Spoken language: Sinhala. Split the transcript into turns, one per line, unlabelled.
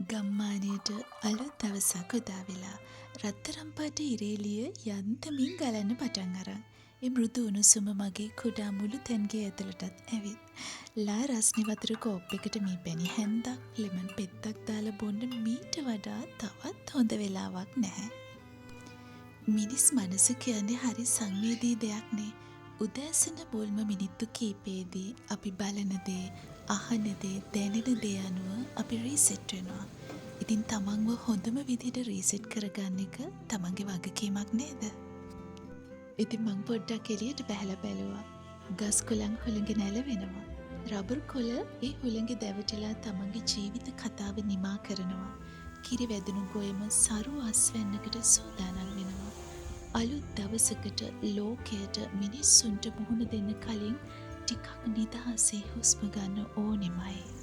ගම්මානයට අලුත් දවසක් උදා වෙලා රත්තරන් පාට ඉරේලිය යන්තමින් ගලන්න පටන් අරන්. ඒ මෘදු උණුසුම මගේ කුඩා මුළු තැන්ගේ ඇතුළටත් ඇවිත්. ලා රස්නි වතුර කෝප්පෙකට මේ පැණි හැන්දක් ලෙමන් පෙත්තක් දාලා බොන්න මීට වඩා තවත් හොඳ වෙලාවක් නැහැ. මිනිස් මනස කියන්නේ හරි සංවේදී දෙයක්නේ. උදෑසන මුල්ම මිනිත්තු කීපයේදී අපි බලන දේ, අහන දේ, දැනෙන දේ අනුව අපි රීසෙට් වෙනවා. ඉතින් තමන්ව හොඳම විදිහට රීසෙට් කරගන්න එක තමන්ගේ වගකීමක් නේද? ඉතින් මං පොඩ්ඩක් එළියට බැහැලා බැලුවා. ගස් කොළන් හුළඟ නැලවෙනවා. රබර් කොළ ඒ හුළඟ දැවටිලා තමන්ගේ ජීවිත කතාව නිමා කරනවා. කිරි වැදුණු ගොයම සරු අස්වැන්නකට සූදානම් වෙනවා. අලුත් දවසකට ලෝකයට මිනිස්සුන්ට මුහුණ දෙන්න කලින් ටිකක් නිදහසේ හුස්ම ගන්න ඕනෙමයි.